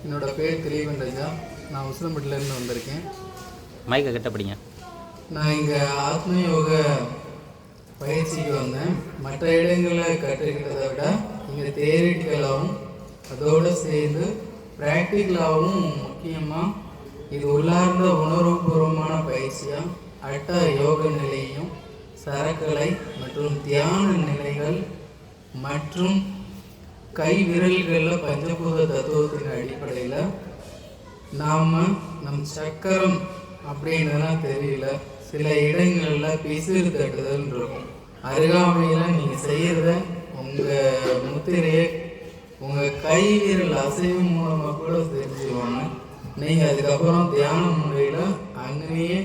என்னோடய பேர் திலீபன் ராஜா. நான் உசிலம்பட்டிலேருந்து வந்திருக்கேன். மைக்கை கிட்ட படிங்க. நான் இங்கே ஆத்ம யோக பயிற்சிக்கு வந்தேன். மற்ற இடங்களில் கற்றுக்கிட்டதை விட இங்கே தியரிட்டிக்கலாகவும் அதோடு சேர்ந்து ப்ராக்டிக்கலாகவும் முக்கியமாக இது உள்ளார்ந்த உணர்வுபூர்வமான பயிற்சியாக அட்ட யோக நிலையும் சரக்கலை மற்றும் தியான நிலைகள் மற்றும் கை விரல்களில் பஞ்சபூத தத்துவத்தின் அடிப்படையில் நம் சக்கரம் அப்படின்றலாம் தெரியல, சில இடங்களில் பிசிறு தட்டுதல் இருக்கும். அருகாமையில் நீங்கள் செய்கிறத உங்கள் முத்திரையை உங்கள் கை விரல் அசைவு மூலமாக கூட தெரிஞ்சுக்குவாங்க. நீங்கள் அதுக்கப்புறம் தியான முறையில் அங்கேயே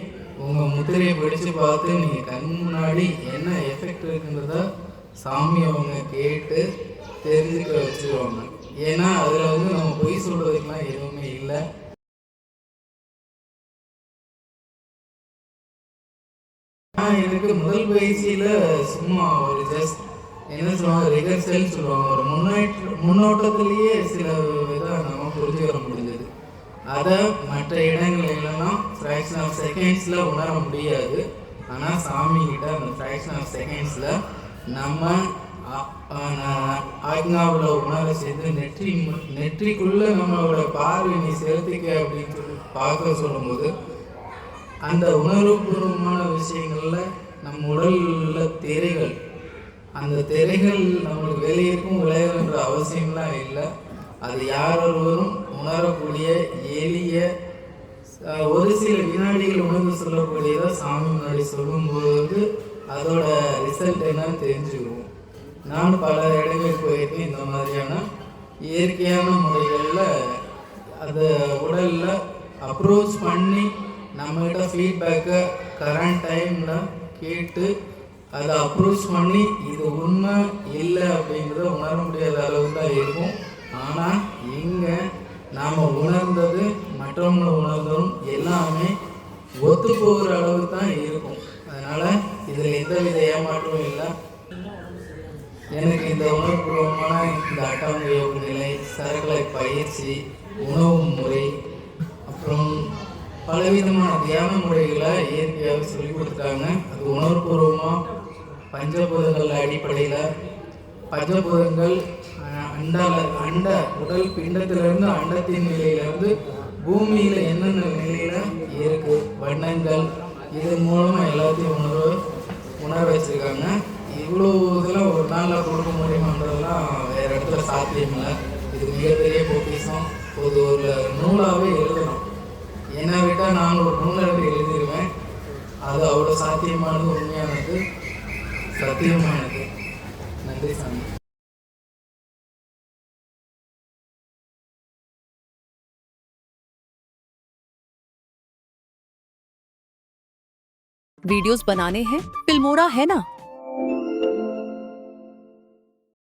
உங்கள் முத்திரையை பிடிச்சு பார்த்து நீங்கள் கண் முன்னாடி என்ன எஃபெக்ட் இருக்குன்றத சாமி அவங்க கேட்டு தெரிஞ்சுக்க வச்சுருவாங்க. ஏன்னா அதில் நம்ம பொய் சொல்கிறதுக்கெலாம் எதுவுமே இல்லை. எனக்கு முதல் பயிற்சியில் சும்மா ஒரு ஜஸ்ட் என்ன சொல்லுவாங்க, ரிகர்சல் சொல்லுவாங்க. ஒரு முன்னோட்டத்திலேயே சில இதாக நம்ம புரிஞ்சுக்கிற முடிஞ்சது. அதை மற்ற இடங்களெல்லாம் ஃப்ராக்ஷன் ஆஃப் செகண்ட்ஸில் உணர முடியாது. ஆனால் சாமிக்கிட்ட அந்த ஃப்ராக்ஷன் ஆஃப் செகண்ட்ஸில் நம்ம ஆக்னாவில் உணர செய்து நெற்றிக்குள்ளே நம்மளோட பார்வை நீ செலுத்திக்க அப்படின்னு சொல்லி பார்க்க சொல்லும்போது அந்த உணர்வுபூர்வமான விஷயங்களில் நம்ம உடலில் திரைகள், அந்த திரைகள் நம்மளுக்கு வெளியிருக்கும் விளையாடுன்ற அவசியம்லாம் இல்லை. அது யார் ஒருவரும் உணரக்கூடிய எளிய ஒரு சில வினாடிகள் உணர்ந்து சொல்லக்கூடியதாக சாமி முன்னாடி சொல்லும்போது அதோட ரிசல்ட் என்னன்னு தெரிஞ்சுக்குவோம். நான் பல இடங்களுக்கு போயிருக்கேன். இந்த மாதிரியான இயற்கையான முறைகளில் அதை உடலில் அப்ரோச் பண்ணி நம்மகிட்ட ஃபீட்பேக்கை கரண்ட் டைமில் கேட்டு அதை அப்ரோச் பண்ணி இது உண்மை இல்லை அப்படிங்கிறத உணர முடியாத அளவு தான் இருக்கும். ஆனால் இங்கே நாம் உணர்ந்தது மற்றவங்களை உணர்ந்ததும் எல்லாமே ஒத்து போகிற அளவு தான் இருக்கும். அதனால் இதில் எந்தவித ஏமாற்றமும் இல்லை. எனக்கு இந்த உணர்வுபூர்வமான இந்த அட்டாங்க யோக நிலை, சரக்கலை பயிற்சி, உணவு முறை, அப்புறம் பலவிதமான தியான முறைகளை இயற்கையாக சொல்லிக் கொடுத்துட்டாங்க. அது உணர்வுபூர்வமாக பஞ்சபூதங்கள் அடிப்படையில் பஞ்சபூதங்கள் அண்ட உடல் பிண்டத்திலிருந்து அண்டத்தின் நிலையிலிருந்து பூமியில் என்னென்ன நிலையில் இருக்குது வண்ணங்கள், இதன் மூலமாக எல்லாத்தையும் உணர வச்சுருக்காங்க. இவ்வளோ இதெல்லாம் ஒரு நாளில் கொடுக்க முடியுமான்றதெல்லாம் வேறு இடத்துல சாத்தியம் இல்லை. இது மிகப்பெரிய பொக்கிஷம். ஒரு நூலாகவே எழுதணும். என்னை விட்டால் நான் ஒரு நூலாகவே எழுதிடுவேன். அது அவ்வளோ சாத்தியமானது, உண்மையானது, சத்தியமானது. நன்றி சாமி. वीडियोस बनाने हैं, फिल्मोरा है ना।